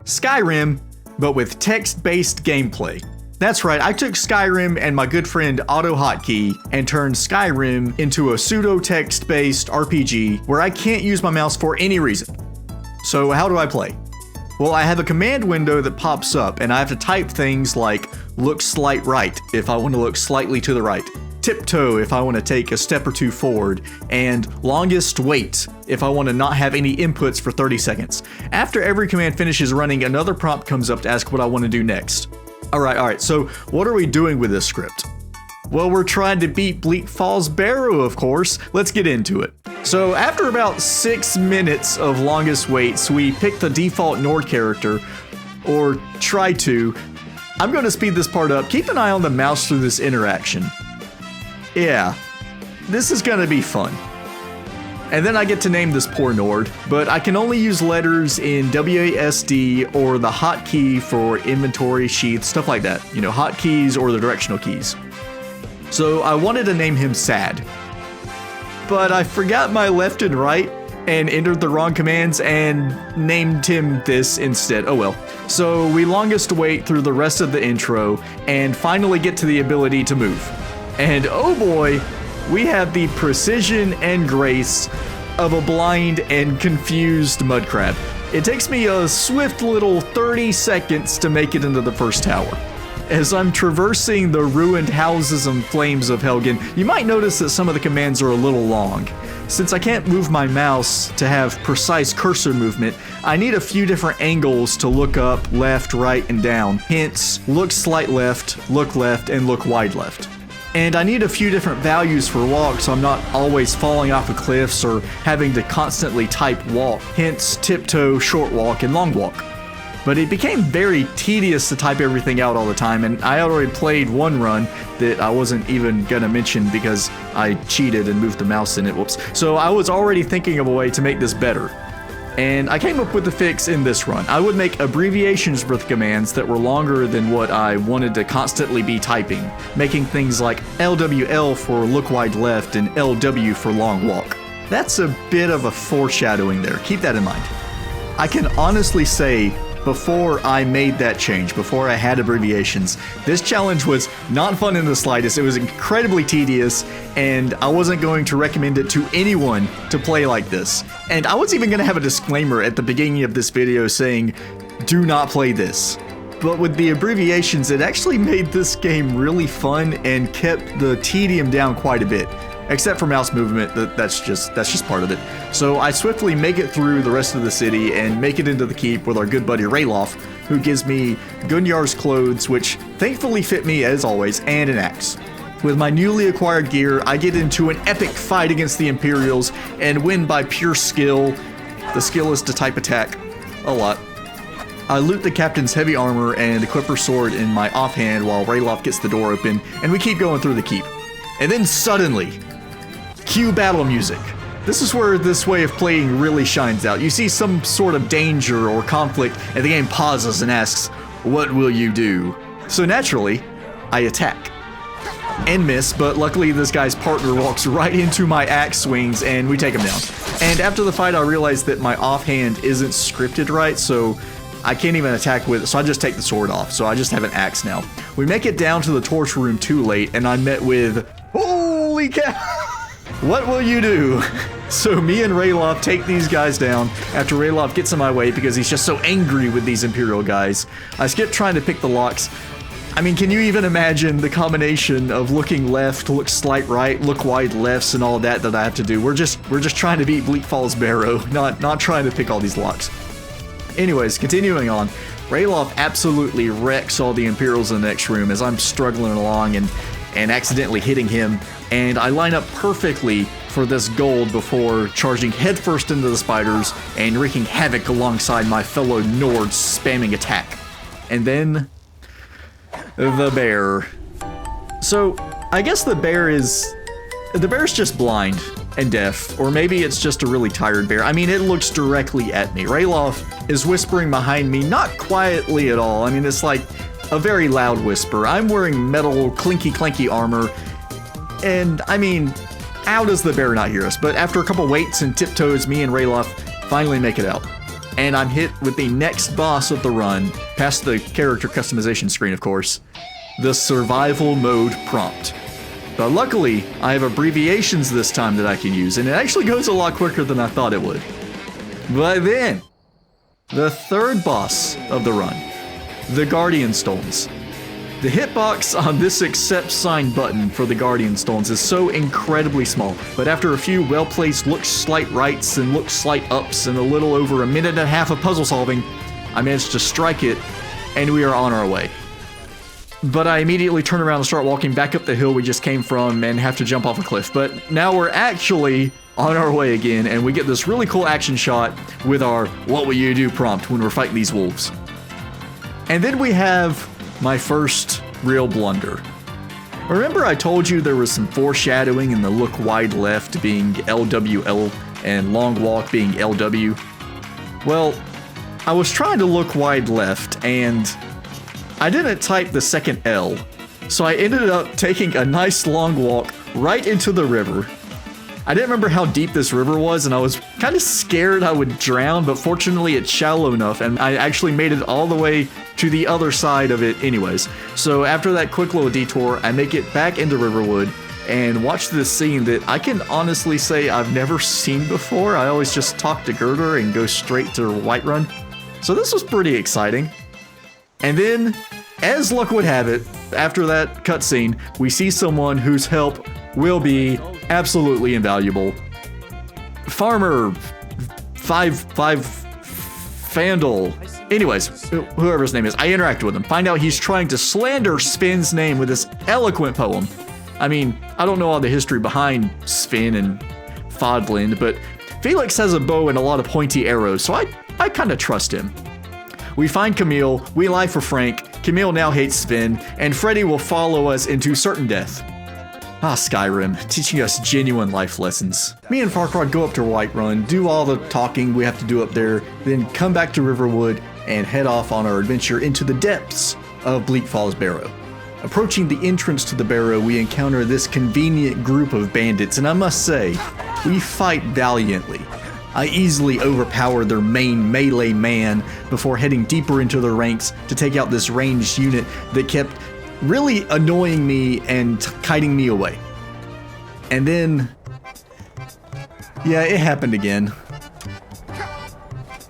Skyrim, but with text-based gameplay. That's right, I took Skyrim and my good friend Autohotkey and turned Skyrim into a pseudo-text-based RPG where I can't use my mouse for any reason. So how do I play? Well, I have a command window that pops up and I have to type things like look slight right if I want to look slightly to the right, tiptoe if I want to take a step or two forward, and longest wait if I want to not have any inputs for 30 seconds. After every command finishes running, another prompt comes up to ask what I want to do next. Alright, so what are we doing with this script? Well, we're trying to beat Bleak Falls Barrow, of course. Let's get into it. So after about 6 minutes of longest waits, we pick the default Nord character, or try to. I'm going to speed this part up. Keep an eye on the mouse through this interaction. Yeah, this is going to be fun. And then I get to name this poor Nord, but I can only use letters in WASD or the hotkey for inventory, sheath, stuff like that. You know, hotkeys or the directional keys. So I wanted to name him Sad. But I forgot my left and right and entered the wrong commands and named him this instead. Oh well. So we longest wait through the rest of the intro and finally get to the ability to move. And oh boy, we have the precision and grace of a blind and confused mud crab. It takes me a swift little 30 seconds to make it into the first tower. As I'm traversing the ruined houses and flames of Helgen, you might notice that some of the commands are a little long. Since I can't move my mouse to have precise cursor movement, I need a few different angles to look up, left, right, and down. Hence, look slight left, and look wide left. And I need a few different values for walk so I'm not always falling off of cliffs or having to constantly type walk, hence tiptoe, short walk, and long walk. But it became very tedious to type everything out all the time, and I already played one run that I wasn't even gonna mention because I cheated and moved the mouse in it, whoops. So I was already thinking of a way to make this better. And I came up with the fix in this run. I would make abbreviations for the commands that were longer than what I wanted to constantly be typing, making things like LWL for look wide left and LW for long walk. That's a bit of a foreshadowing there, keep that in mind. I can honestly say, before I made that change, before I had abbreviations, this challenge was not fun in the slightest. It was incredibly tedious, and I wasn't going to recommend it to anyone to play like this. And I was even going to have a disclaimer at the beginning of this video saying, do not play this. But with the abbreviations, it actually made this game really fun and kept the tedium down quite a bit. Except for mouse movement, that's just part of it. So I swiftly make it through the rest of the city and make it into the keep with our good buddy Rayloff, who gives me Gunyar's clothes, which thankfully fit me as always, and an axe. With my newly acquired gear, I get into an epic fight against the Imperials and win by pure skill. The skill is to type attack a lot. I loot the captain's heavy armor and equip her sword in my offhand while Rayloff gets the door open, and we keep going through the keep. And then suddenly, cue battle music. This is where this way of playing really shines out. You see some sort of danger or conflict, and the game pauses and asks, what will you do? So naturally, I attack. And miss, but luckily this guy's partner walks right into my axe swings and we take him down. And after the fight I realized that my offhand isn't scripted right, so I can't even attack with it, so I just take the sword off, so I just have an axe now. We make it down to the torch room too late, and I'm met with, holy cow! What will you do? So me and Rayloff take these guys down after Rayloff gets in my way because he's just so angry with these Imperial guys. I skip trying to pick the locks. I mean, can you even imagine the combination of looking left, look slight right, look wide lefts, and all that I have to do? We're just trying to beat Bleak Falls Barrow, not trying to pick all these locks. Anyways, continuing on, Rayloff absolutely wrecks all the Imperials in the next room as I'm struggling along and accidentally hitting him, and I line up perfectly for this gold before charging headfirst into the spiders and wreaking havoc alongside my fellow Nords spamming attack. And then the bear. So I guess the bear's just blind and deaf, or maybe it's just a really tired bear. I mean, it looks directly at me. Rayloff is whispering behind me, not quietly at all. I mean, it's like a very loud whisper. I'm wearing metal clinky armor, and I mean, how does the bear not hear us? But after a couple waits and tiptoes, me and Rayloff finally make it out. and I'm hit with the next boss of the run, past the character customization screen, of course, the survival mode prompt. But luckily, I have abbreviations this time that I can use, and it actually goes a lot quicker than I thought it would. But then, the third boss of the run, the Guardian Stones. The hitbox on this accept sign button for the Guardian Stones is so incredibly small, but after a few well-placed look slight rights and look slight ups and a little over a minute and a half of puzzle solving, I managed to strike it, and we are on our way. But I immediately turn around and start walking back up the hill we just came from and have to jump off a cliff. But now we're actually on our way again, and we get this really cool action shot with our "What will you do" prompt when we're fighting these wolves. And then we have my first real blunder. Remember I told you there was some foreshadowing in the look wide left being LWL and long walk being LW? Well, I was trying to look wide left and I didn't type the second L, so I ended up taking a nice long walk right into the river. I didn't remember how deep this river was, and I was kind of scared I would drown, but fortunately it's shallow enough, and I actually made it all the way to the other side of it anyways. So after that quick little detour, I make it back into Riverwood and watch this scene that I can honestly say I've never seen before. I always just talk to Girder and go straight to Whiterun. So this was pretty exciting. And then, as luck would have it, after that cutscene, we see someone whose help will be absolutely invaluable. Farmer 5 Fandle. Anyways, whoever his name is, I interact with him. Find out he's trying to slander Sven's name with this eloquent poem. I mean, I don't know all the history behind Sven and Fodland, but Felix has a bow and a lot of pointy arrows, so I kind of trust him. We find Camille, we lie for Frank, Camille now hates Sven, and Freddy will follow us into certain death. Ah, Skyrim, teaching us genuine life lessons. Me and Farquaad go up to Whiterun, do all the talking we have to do up there, then come back to Riverwood and head off on our adventure into the depths of Bleak Falls Barrow. Approaching the entrance to the barrow, we encounter this convenient group of bandits, and I must say, we fight valiantly. I easily overpowered their main melee man before heading deeper into their ranks to take out this ranged unit that kept really annoying me and kiting me away. And then, yeah, it happened again.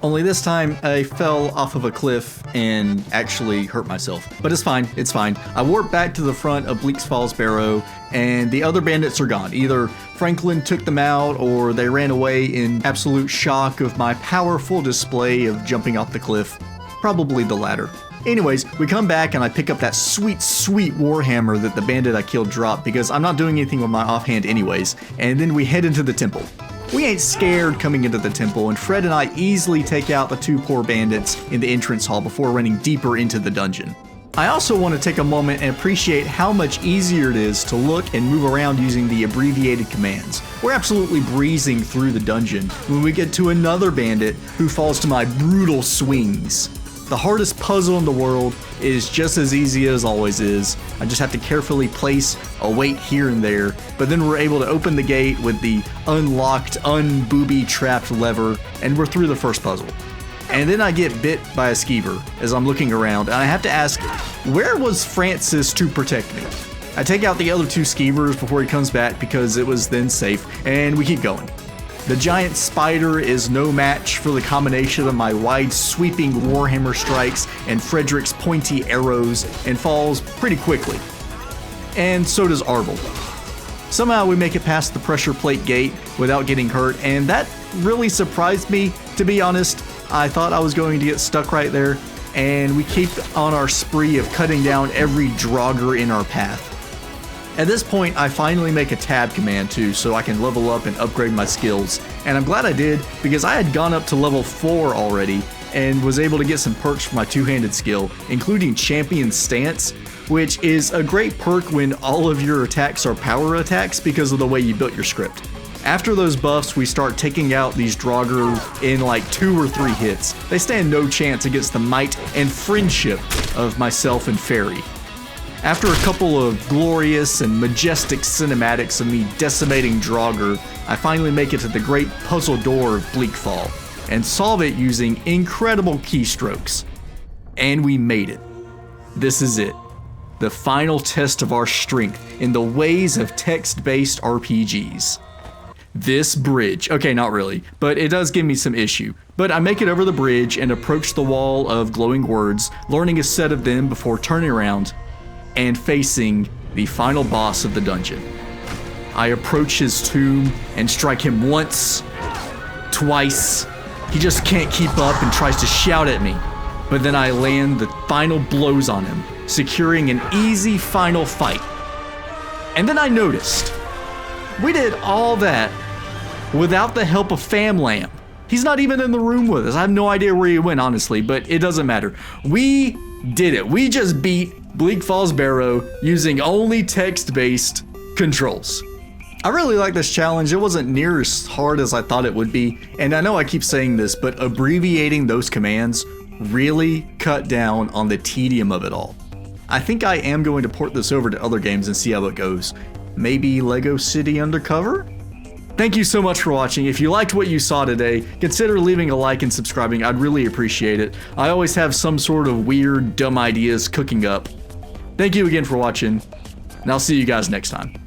Only this time I fell off of a cliff and actually hurt myself. But it's fine, it's fine. I warped back to the front of Bleak Falls Barrow and the other bandits are gone. Either Franklin took them out or they ran away in absolute shock of my powerful display of jumping off the cliff. Probably the latter. Anyways, we come back and I pick up that sweet, sweet warhammer that the bandit I killed dropped because I'm not doing anything with my offhand anyways, and then we head into the temple. We ain't scared coming into the temple, and Fred and I easily take out the two poor bandits in the entrance hall before running deeper into the dungeon. I also want to take a moment and appreciate how much easier it is to look and move around using the abbreviated commands. We're absolutely breezing through the dungeon when we get to another bandit who falls to my brutal swings. The hardest puzzle in the world is just as easy as always is. I just have to carefully place a weight here and there, but then we're able to open the gate with the unlocked, unbooby-trapped lever, and we're through the first puzzle. And then I get bit by a skeever as I'm looking around, and I have to ask, where was Francis to protect me? I take out the other two skeevers before he comes back because it was then safe, and we keep going. The giant spider is no match for the combination of my wide sweeping warhammer strikes and Frederick's pointy arrows and falls pretty quickly. And so does Arvel. Somehow we make it past the pressure plate gate without getting hurt, and that really surprised me, to be honest. I thought I was going to get stuck right there, and we keep on our spree of cutting down every Draugr in our path. At this point, I finally make a tab command too, so I can level up and upgrade my skills. And I'm glad I did, because I had gone up to level 4 already, and was able to get some perks for my two-handed skill, including Champion Stance, which is a great perk when all of your attacks are power attacks because of the way you built your script. After those buffs, we start taking out these Draugr in like 2 or 3 hits. They stand no chance against the might and friendship of myself and Fairy. After a couple of glorious and majestic cinematics of me decimating Draugr, I finally make it to the great puzzle door of Bleak Fall. and solve it using incredible keystrokes. And we made it. This is it. The final test of our strength in the ways of text-based RPGs. This bridge, okay, not really, but it does give me some issue. But I make it over the bridge and approach the wall of glowing words, learning a set of them before turning around and facing the final boss of the dungeon. I approach his tomb and strike him once, twice. He just can't keep up and tries to shout at me. But then I land the final blows on him, securing an easy final fight. And then I noticed, we did all that without the help of Famlam. He's not even in the room with us. I have no idea where he went, honestly, but it doesn't matter. We did it. We just beat Bleak Falls Barrow using only text-based controls. I really like this challenge. It wasn't near as hard as I thought it would be, and I know I keep saying this, but abbreviating those commands really cut down on the tedium of it all. I think I am going to port this over to other games and see how it goes. Maybe Lego City Undercover? Thank you so much for watching. If you liked what you saw today, consider leaving a like and subscribing. I'd really appreciate it. I always have some sort of weird, dumb ideas cooking up. Thank you again for watching, and I'll see you guys next time.